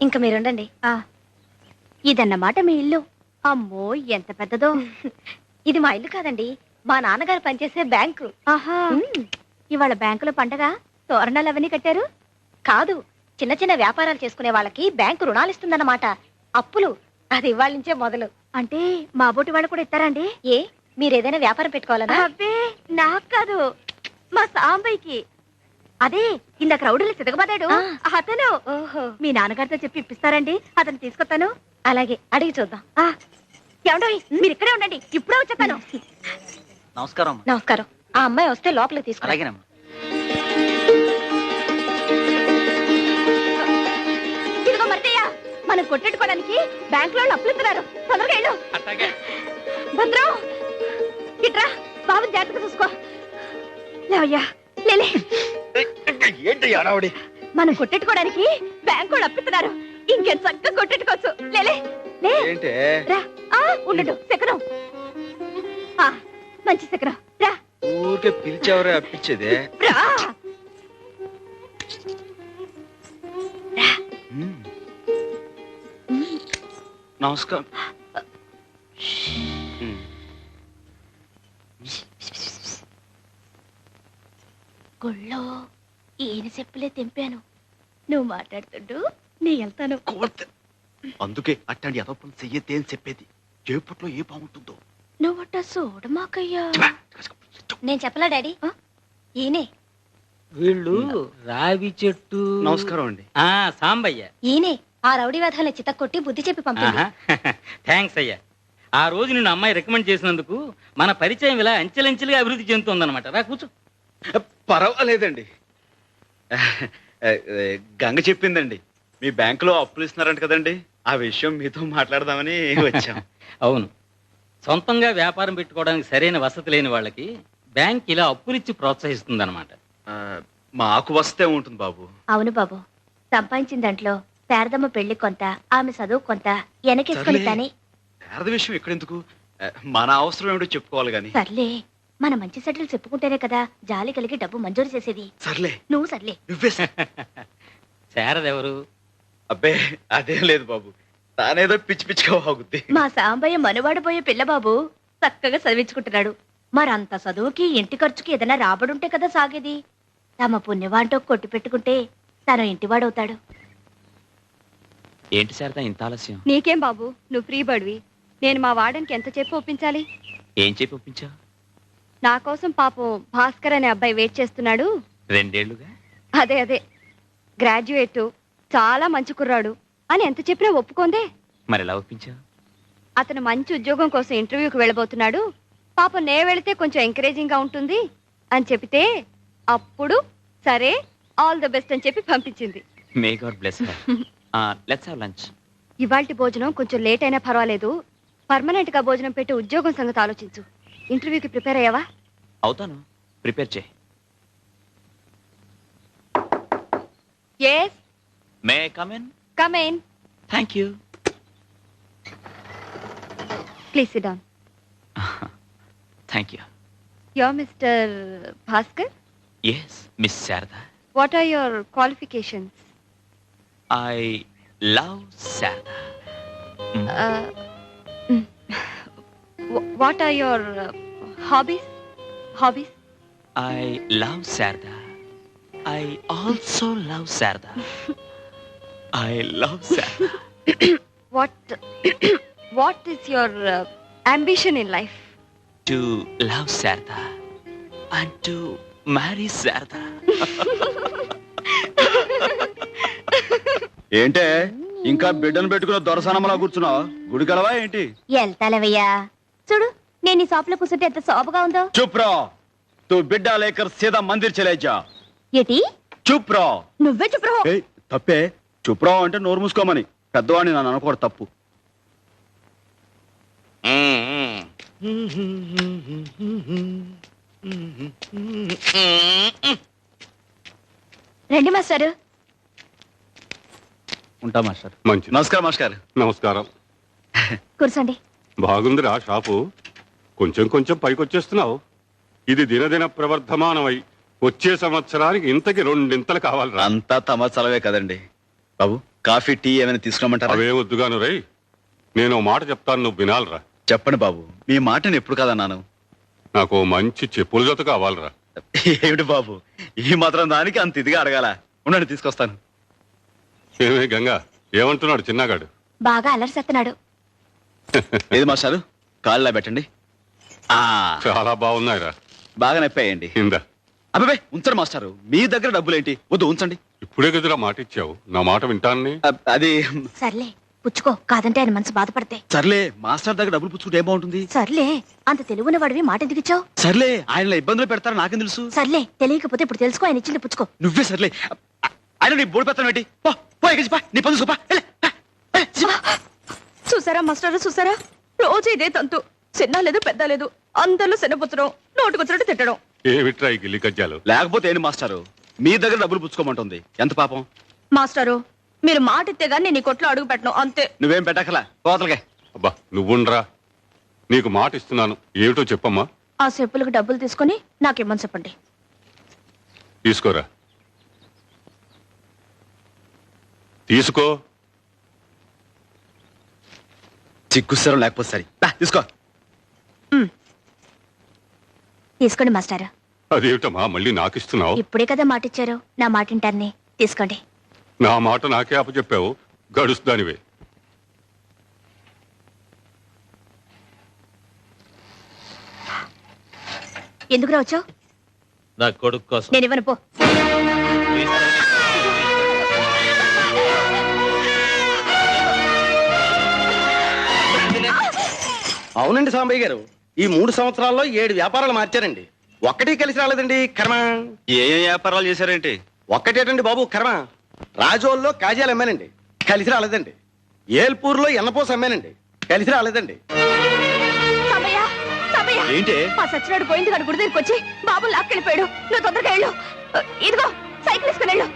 ఇంకా మీరుండండి. ఇదన్నమాట మీ ఇల్లు. అమ్మో ఎంత పెద్దదో. ఇది మా ఇల్లు కాదండి, మా నాన్నగారు పనిచేసే బ్యాంకు. ఆహా, ఇవాళ బ్యాంకులో పండగ, తోరణాలు అవన్నీ కట్టారు? కాదు, చిన్న చిన్న వ్యాపారాలు చేసుకునే వాళ్ళకి బ్యాంకు రుణాలు ఇస్తుందన్నమాట. అప్పులు అది ఇవాళ నుంచే మొదలు. అంటే మా బోటి వాళ్ళు కూడా ఇస్తారండి? ఏ మీరేదైనా వ్యాపారం పెట్టుకోవాలనా? అబ్బే నాకు కాదు, మా సాంబయ్యకి. అదే ఇందాక రౌడీలు సితకబడ్డాడు అతను. ఓహో, మీ నాన్నగారితో చెప్పి ఇప్పిస్తారండి? అతను తీసుకొస్తాను. అలాగే, అడిగి చూద్దాం. ఏమండో మీరు ఇక్కడే ఉండండి, ఇప్పుడే వచ్చేస్తాను. నమస్కారం. నమస్కారం. ఆ అమ్మాయి వస్తే లోపలికి తీసుకురా. అలాగేనమ్మా. ఇదిగో మర్తయ్య, మనం కొట్టెట్టుకోవడానికి బ్యాంక్ లో అప్పులు ఇస్తున్నారు. తొందరగా వెళ్ళు. భద్రం ఇట్రా, బాబుని జాగ్రత్తగా చూసుకో. లేవయ్యా, లేలే. ఏంటి అడావుడి? మనం కొట్టెట్టుకోవడానికి బ్యాంక్ వాళ్ళు అప్పిస్తున్నారు. ఇంకెంత చక్కగా కొట్టెట్టుకోవచ్చు. లేలే లే. ఏంటి? రా. ఉండు శకరం. మంచి శకరం. రా ఊరికే పిలిచేవరే అప్పించేదే. రా. నమస్కారం. గుళ్ళో ఈయన చెప్పులే తెంపాను. నువ్వు మాట్లాడుతుండు, నీ వెళ్తాను. అందుకే అట్టండి అదొప్పని చెయ్యతే అని చెప్పేది. చేపట్లో ఏ బాగుంటుందో నువ్వట చూడమాకయ్యా. నేను చెప్పలా డాడీ, ఈయనే. వీళ్ళు రావి చెట్టు. నమస్కారం అండి. సాంబయ్య. ఈయనే ఆ రౌడీ వేధాలను చితక్కొట్టి బుద్ధి చెప్పి పంపింది. థ్యాంక్స్ అయ్యా. ఆ రోజు నిన్ను అమ్మాయి రికమెండ్ చేసినందుకు మన పరిచయం ఇలా అంచెలంచెలుగా అభివృద్ధి చెందుతుందన్నమాట. రా కూర్చో. పర్వాలేదండి. గంగ చెప్పిందండి, మీ బ్యాంకులో అప్పులు ఇస్తున్నారంట కదండి. ఆ విషయం మీతో మాట్లాడదామని వచ్చాం. అవును, సొంతంగా వ్యాపారం పెట్టుకోవడానికి సరైన వసతి లేని వాళ్ళకి బ్యాంక్ ఇలా అప్పులిచ్చి ప్రోత్సహిస్తుందన్నమాట. మాకు వస్తే ఉంటుంది బాబు. అవును బాబు, సంపాదించిన దాంట్లో శారదమ్మ పెళ్లి కొంత, ఆమె చదువు కొంత వెనకేసుకొని సర్లే. తానే. శారద విషయం ఎక్కడెందుకు, మన అవసరం ఏమిటో చెప్పుకోవాలి గాని. సర్లే, మన మంచి సెటిల్ చెప్పుకుంటేనే కదా జాలి కలిగి డబ్బు మంజూరు చేసేది. సర్లే నువ్వు సర్లే. నువ్వే శారదెవరు? అబ్బే అదేం లేదు బాబు, తానేదో పిచ్చి పిచ్చిగా వాగుద్ది. మా సాంబయ్య మనువాడిపోయే పిల్ల బాబు చక్కగా చదివించుకుంటున్నాడు. మరంత చదువుకి ఇంటి ఖర్చుకి ఏదైనా రాబడుంటే కదా సాగేది. తమ పుణ్యవాంటో కొట్టి పెట్టుకుంటే తను ఇంటివాడవుతాడు. ఏంటి శారదా ఇంత ఆలస్యం? నీకేం బాబు, నువ్వు ఫ్రీ బడివి. నేను మా వార్డెన్కి ఎంత చెప్పి ఒప్పించాలి? ఏం చెప్పి ఒప్పించావు? నా కోసం పాపం భాస్కర్ అనే అబ్బాయి వెయిట్ చేస్తున్నాడు. 2 ఏళ్లుగా. అదే గ్రాడ్యుయేట్, చాలా మంచి కుర్రాడు అని ఎంత చెప్పినా ఒప్పుకోందే. మరి ఎలా ఒప్పించావు? అతను మంచి ఉద్యోగం కోసం ఇంటర్వ్యూకి వెళ్ళబోతున్నాడు. పాపం నే వెళితే కొంచెం ఎంకరేజింగ్ గా ఉంటుంది అని చెప్తే అప్పుడు సరే ఆల్ ది బెస్ట్ అని చెప్పి పంపించింది. May God bless her. Let's have lunch. ఇవాల్టి భోజనం కొంచెం లేట్ అయినా పర్వాలేదు. పర్మనెంట్ గా భోజనం పెట్టి ఉద్యోగం సంగతి ఆలోచించు. ఇంటర్వ్యూకి ప్రిపేర్ అయ్యావా? అవుతాను, ప్రిపేర్ చేయి. yes may I come in? come in thank you. please sit down. Thank you. you're Mr. Bhaskar. Yes miss Sharada. What are your qualifications? I love Sharada. What are your hobbies? I love Sharada. I also love Sharada. I love Sharada. What is your ambition in life? To love Sharada and to marry Sharada. ఏంటే ఇంకా బిడ్డను పెట్టుకున్న దొరసనమలా కూర్చున్నావు? గుడికలవా ఏంటి? వెళ్తాలేవయ్యా. చూడు, నేను ఈ shop లో కూర్చుంటే ఎంత శోభగా ఉందో. చుప్ రా, తూ బిడ్డ లేకర్ సీదా మందిర్ చలే జా. ఏటి? చుప్ రా. నువ్వే చెప్పు. ఏయ్, తప్పే. చుప్ రా అంటే నోరు మూసుకోమని. పెద్దవాడిని నన్ను అనుకోడు, తప్పు. రండి మాస్టారు. ఉంటా మాస్టర్. మంచి నమస్కారం మాస్టర్. నమస్కారం. కూర్చోండి. బాగుందిరా షాపు, కొంచెం కొంచెం పైకొచ్చేస్తున్నావు. ఇది దినదిన ప్రవర్ధమానమై వచ్చే సంవత్సరానికి ఇంతకి 2 ఇంతలు కావాలిరా. అంతా తమ చలవే కదండి బాబు. కాఫీ టీ ఏమైనా తీసుకురమ్మంటారా? అవే వద్దుగాను రై, నేను ఓ మాట చెప్తాను, నువ్వు వినాలరా. చెప్పండి బాబు, మీ మాటని ఎప్పుడు కాదన్నాను. నాకు ఓ మంచి చెప్పుల జత కావాలరా. ఏమిటి బాబు, ఈ మాత్రం దానికి అంత ఇదిగా అడగాల? ఉండండి, తీసుకొస్తాను. ఏమే గంగా, ఏమంటున్నాడు చిన్నగాడు? బాగా అలరిసేస్తున్నాడు. ఏది మాస్టారు, కాళ్ళలా పెట్టండి. ఆ చాలా బాగున్నాయిరా. బాగా నొప్పాయండి. ఇందా, అబ్బాయి ఉంచండి మాస్టారు, మీ దగ్గర డబ్బులేంటి, వద్దు ఉంచండి. ఇప్పుడే కదరా మాట ఇచ్చావు, నా మాట వింటాన్ని. అది సర్లే పుచ్చుకో, కాదంటే ఆయన మనసు బాధపడతాయి. సర్లే, మాస్టర్ దగ్గర డబ్బులు పుచ్చుకుంటే ఏం బాగుంటుంది? సర్లే, అంత తెలుగున్న వాడివి మాట ఎందుకు ఇచ్చావు? సర్లే, ఆయన ఇబ్బందులు పెడతారని నాకేం తెలుసు. సర్లే, తెలియకపోతే ఇప్పుడు తెలుసుకో, ఆయన ఇచ్చింది పుచ్చుకో. నువ్వే సర్లే. ఆయన నీ బోడి పెడతాను ఏంటి? పో పో, ఎగిసి పో, నీ పని చూసుకో, పో. వెళ్ళు, పో, పో, పో. చూసారా మాస్టర్, చూసారా? రోజు ఇదే తంతు. చిన్న లేదు పెద్ద లేదు, అందరిలో శనపుచ్చడం, నోటుకొచ్చినట్టు తిట్టడం. ఏమిట్రా ఈ గిల్లి కజ్జాలు? లేకపోతే ఏంటి మాస్టారు, మీ దగ్గర డబ్బులు పుచ్చుకోమంటుంది, ఎంత పాపం. మాస్టారు, మీరు మాట ఇస్తే గానీ నేను ఈ కొట్లో అడుగు పెట్టను, అంతే. నువ్వేం పెట్టకలా, కోతలకే. అబ్బా నువ్వుండ్రా, నీకు మాట ఇస్తున్నాను, ఏమిటో చెప్పమ్మా. ఆ చెప్పులకు డబ్బులు తీసుకొని నాకేమని చెప్పండి. తీసుకోరా, తీసుకో. చిక్కుస్తారం లేకపోతే సరే, దా, తీసుకో. తీసుకోండి మాస్టారు. అదేమిటమ్మా మళ్ళీ నాకు ఇస్తున్నావు? ఇప్పుడే కదా మాట ఇచ్చారు, నా మాట వింటాన్ని. తీసుకోండి. నా మాట నాకే అప్పచెప్పావు, గడుస్తానివే. ఎందుకు రావచ్చావు? నా కొడుకు కోసం. నేను ఇవ్వను, పో. అవునండి సాంబయ్య గారు, ఈ 3 సంవత్సరాల్లో 7 వ్యాపారాలు మార్చారండి. ఒక్కటి కలిసి రాలేదండి కర్మ. ఏ వ్యాపారాలు చేశారేంటి? ఒక్కటేటండి బాబు కర్మ. రాజోల్లో కాజాలు అమ్మానండి, కలిసి రాలేదండి. ఏల్పూర్లో ఎన్నపోస అమ్మానండి, కలిసి రాలేదండి. సమయ్య, సమయ్య. ఏంటి? మా సచ్చినాడు పోయింది కానీ గుడి దగ్గరికి వచ్చి బాబు లాక్కెళ్ళిపోయాడు. నువ్వు తొందరగా వెళ్ళు. ఇదిగో సైకిల్ తీసుకుని వెళ్ళు.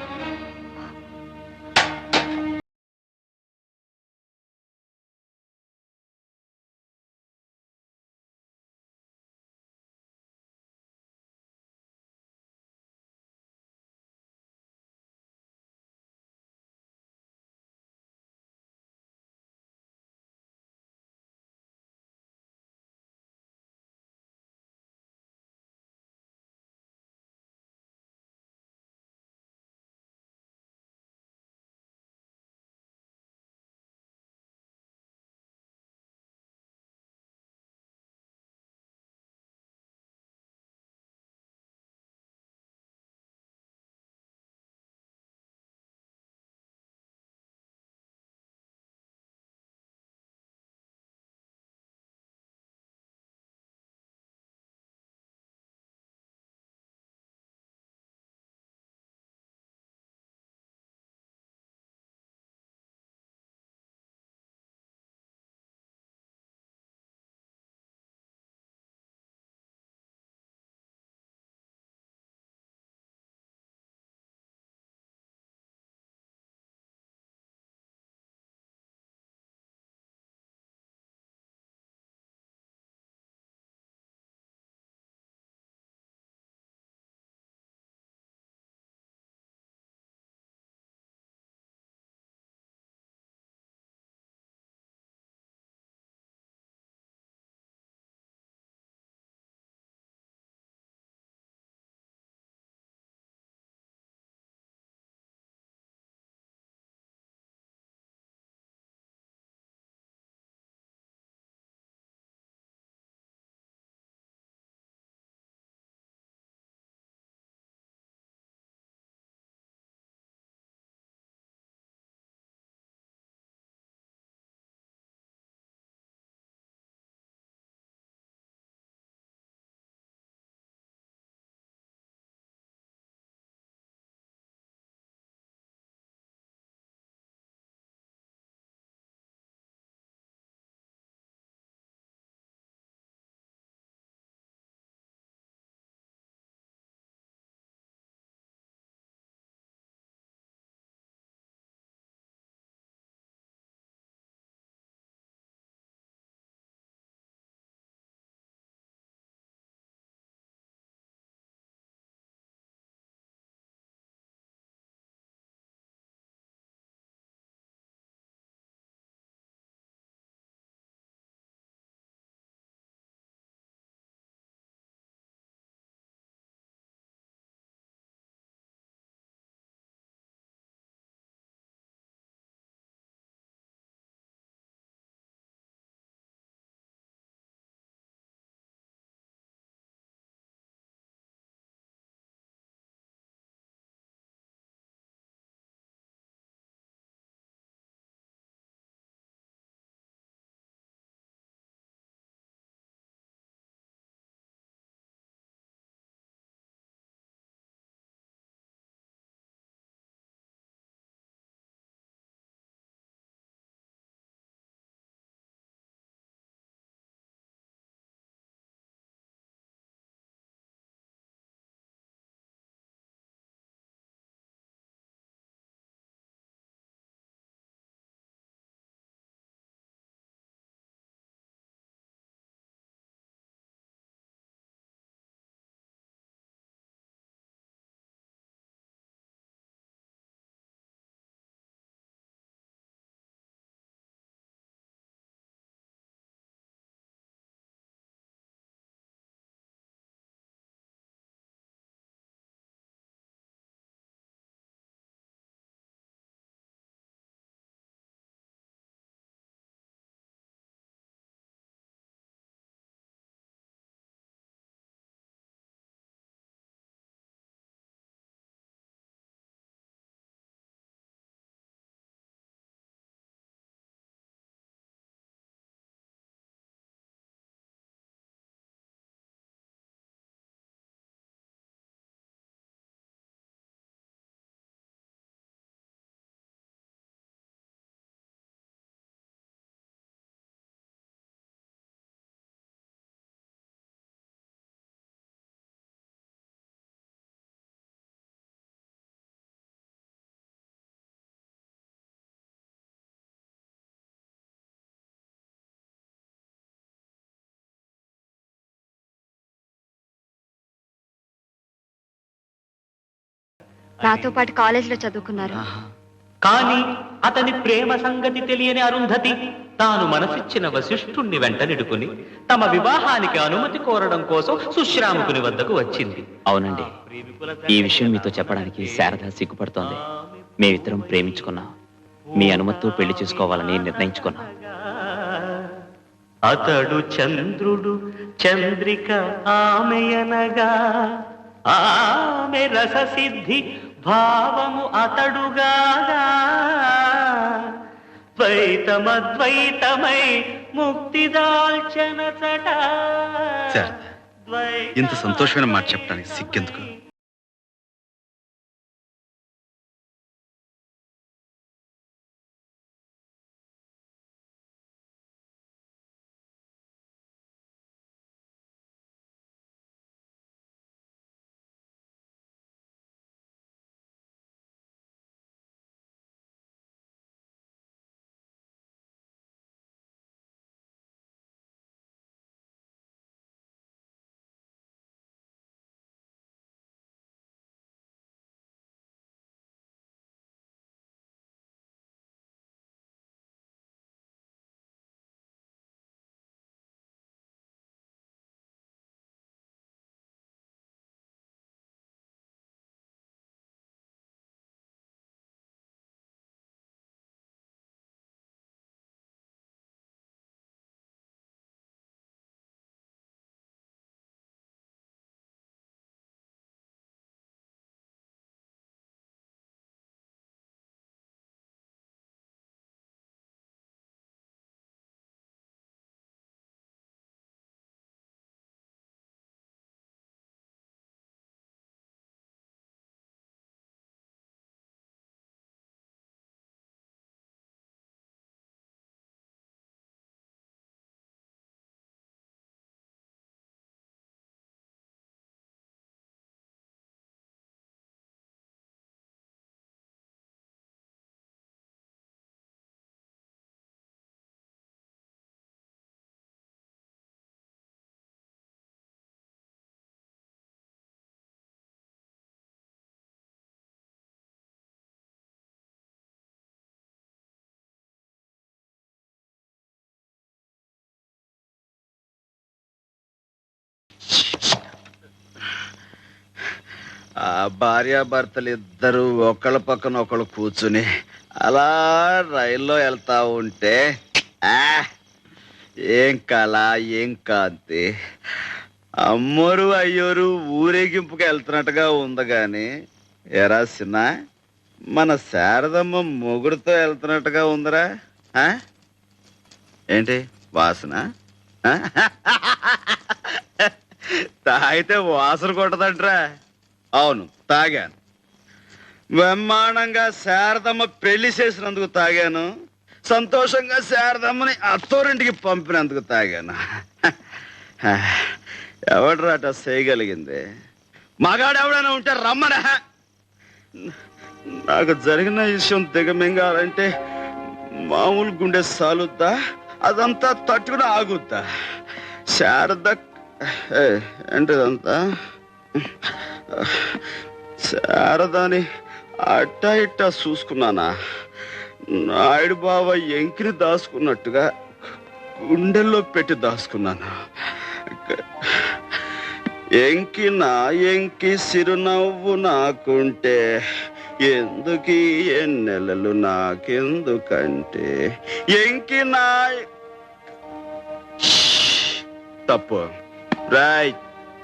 నాతో పాటు కాలేజీలో చదువుకున్నారు. కానీ అతని ప్రేమ సంగతి తెలియని అరుంధతి తాను మనసిచ్చిన వశిష్ఠుణ్ణి వెంటనిడుకుని తమ వివాహానికి అనుమతి కోరడం కోసం సుశ్రాముకుని వద్దకు వచ్చింది. అవునండి, ఈ విషయం మీతో చెప్పడానికి శారద సిగ్గుపడుతోంది. మేమిద్దరం ప్రేమించుకున్నాం. మీ అనుమతితో పెళ్లి చేసుకోవాలని నిర్ణయించుకున్నాం. అతడు చంద్రుడు, చంద్రిక ఆమెయనగా, ఆమె రససిద్ధి భావము అతడుగా, ద్వైతమద్వైతమై ముక్తి దాల్చనచట. ఇంత సంతోషమైన మాట చెప్పడానికి సిగ్గెందుకు? ఆ భార్యాభర్తలు ఇద్దరు ఒకళ్ళ పక్కన ఒకళ్ళు కూర్చుని అలా రైల్లో వెళ్తా ఉంటే ఏం కళ, ఏం కాంతి. అమ్మోరు అయ్యోరు ఊరేగింపుకి వెళ్తున్నట్టుగా ఉంది గాని ఎరా సిన్న, మన శారదమ్మ మొగుడుతో వెళ్తున్నట్టుగా ఉందిరా. ఏంటి వాసన? తాగితే వాసన కొట్టదంట్రా. అవును, తాగాను. బ్రహ్మాండంగా శారదమ్మ పెళ్లి చేసినందుకు తాగాను. సంతోషంగా శారదమ్మని అత్తోరింటికి పంపినందుకు తాగాను. ఎవడ్రాట చేయగలిగింది? మగాడెవడైనా ఉంటే రమ్మన. నాకు జరిగిన విషయం దిగమింగాలంటే మామూలు గుండె సాలుద్దా? అదంతా తట్టుకుని ఆగుద్దా? శారద ఏంటిదంతా? శారదాని అట్టా ఇట్టా చూసుకున్నానా? నాయుడు బావ ఎంకిని దాచుకున్నట్టుగా గుండెల్లో పెట్టి దాచుకున్నాను. ఎంకి సిరునవ్వు నాకుంటే ఎందుకీ ఎన్నెలలు నాకెందుకంటే ఎంకి నా తప్పు రాయ్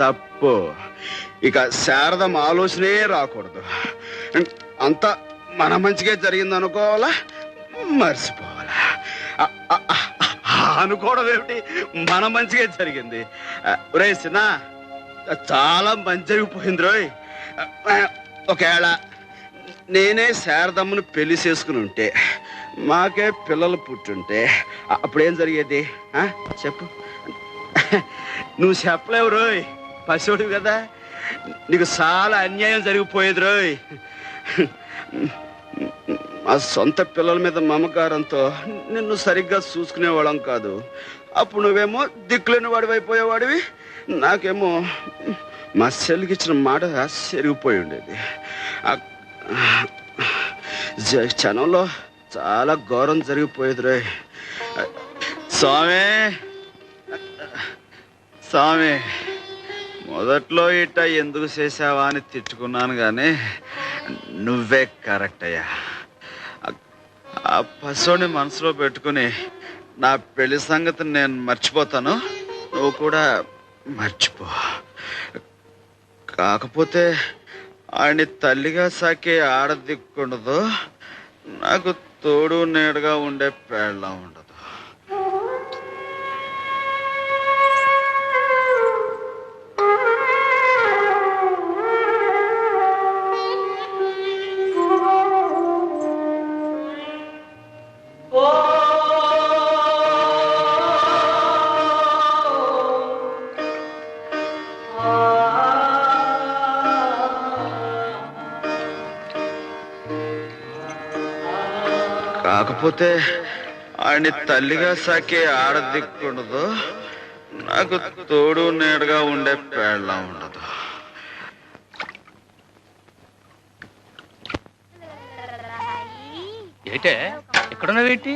తప్పు. ఇక శారదం ఆలోచనే రాకూడదు. అంతా మన మంచిగా జరిగింది అనుకోవాలా, మర్చిపోవాలా? అనుకోవడం ఏమిటి, మన మంచిగా జరిగింది. రే సినా, చాలా మంచి జరిగిపోయింది రోయ్. ఒకవేళ నేనే శారదమ్మను పెళ్లి చేసుకుని ఉంటే, మాకే పిల్లలు పుట్టుంటే అప్పుడేం జరిగేది చెప్పు? నువ్వు చెప్పలేవు రోయ్, పసివాడు కదా. నీకు చాలా అన్యాయం జరిగిపోయేది రోయ్. మా సొంత పిల్లల మీద మమకారంతో నిన్ను సరిగ్గా చూసుకునేవాళ్ళం కాదు. అప్పుడు నువ్వేమో దిక్కులేని వాడివి అయిపోయేవాడివి, నాకేమో మా చెల్లికి ఇచ్చిన మాట చెరిగిపోయి ఉండేది. క్షణంలో చాలా ఘోరం జరిగిపోయేది రే స్వామి. స్వామి, మొదట్లో ఇట్ట ఎందుకు చేసావా అని తిట్టుకున్నాను, కానీ నువ్వే కరెక్ట్ అయ్యా. ఆ పశువుని మనసులో పెట్టుకుని నా పెళ్లి సంగతి నేను మర్చిపోతాను, నువ్వు కూడా మర్చిపో. కాకపోతే ఆయన్ని తల్లిగా సాకే ఆడదిక్కుండదు, నాకు తోడు నీడగా ఉండే పేళ్ళ ఉండదు. కాకపోతే ఆయన్ని తల్లిగా సాకే ఆడదిక్కుండదు, నాకు తోడు నీడగా ఉండే పేళ్ళ ఉండదు. ఏటే ఎక్కడున్నావేంటి?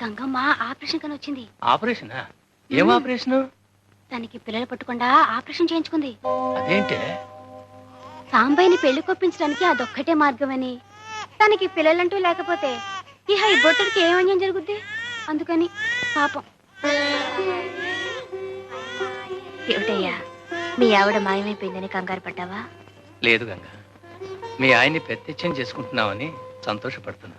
గంగమ్మ ఆపరేషన్ కని వచ్చింది. ఆపరేషనా? ఏం ఆపరేషన్? తనకి పిల్లలు పట్టకుండా ఆపరేషన్ చేయించుకుంది. అదేంటే? సాంబయ్యని పెళ్లి కొప్పించడానికి అదొక్కటే మార్గమని. తనకి పిల్లలంటూ లేకపోతే ఇహ ఈ బొట్టడికి ఏం అన్యం జరుగుద్ది, అందుకని పాపం. ఏమిటయ్యా, మీ ఆవిడ మాయమైపోయిందని కంగారు పడ్డావా? లేదు గంగ, మీ ఆయన్ని ప్రత్యక్షం చేసుకుంటున్నావని సంతోషపడుతున్నా.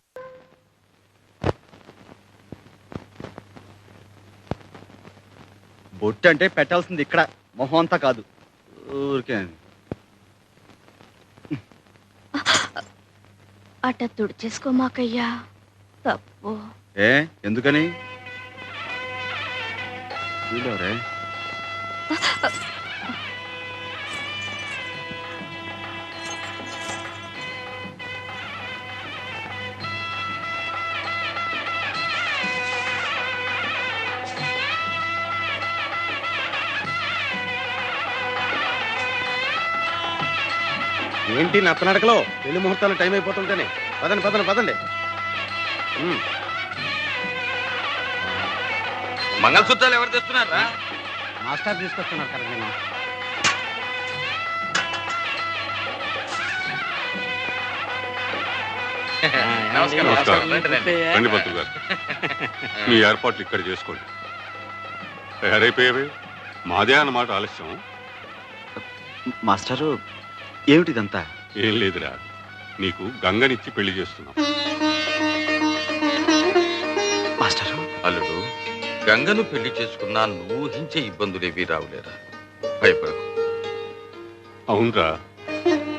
బొట్టు అంటే పెట్టాల్సింది ఇక్కడ, మొహం అంతా కాదు. ఊరికే అట్ట తుడిచేసుకోమాకయ్యా, తప్పు. ఎందుకని? వీళ్ళెవరే? ఏంటి నత్తనడకలో పెళ్లి ముహూర్తాలు టైం అయిపోతుంటేనే. పదండి పదండి పదండి. మంగళసూత్రాలు ఎవరు తెస్తున్నారా? మాస్టర్ తీసుకొస్తున్నారు కదా. నేను నమస్కారం. రండి పంతులు గారు, మీ ఏర్పాట్లు ఇక్కడ చేసుకోండి. తయారైపోయావే? మాదే అన్నమాట ఆలస్యం. మాస్టరు, ఏమిటిదంతా? ఏం లేదురా, నీకు గంగనిచ్చి పెళ్లి చేస్తున్నాం. మాస్టరు, అల్లుడు, గంగను పెళ్లి చేసుకున్నా నువ్వు ఊహించే ఇబ్బందులేవి రావులేరా, భయపడకు. అవునరా,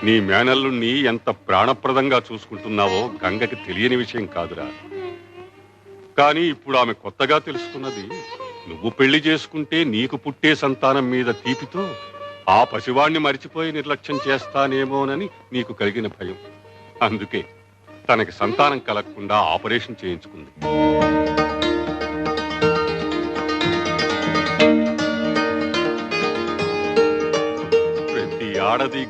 నీ మేనల్లుణ్ణి ఎంత ప్రాణప్రదంగా చూసుకుంటున్నావో గంగకి తెలియని విషయం కాదురా. కానీ ఇప్పుడు ఆమె కొత్తగా తెలుసుకున్నది, నువ్వు పెళ్లి చేసుకుంటే నీకు పుట్టే సంతానం మీద తీపితో ఆ పసివాణ్ణి మరిచిపోయి నిర్లక్ష్యం చేస్తానేమోనని నీకు కలిగిన భయం. అందుకే తనకి సంతానం కలగకుండా ఆపరేషన్ చేయించుకుంది. ప్రతి ఆడది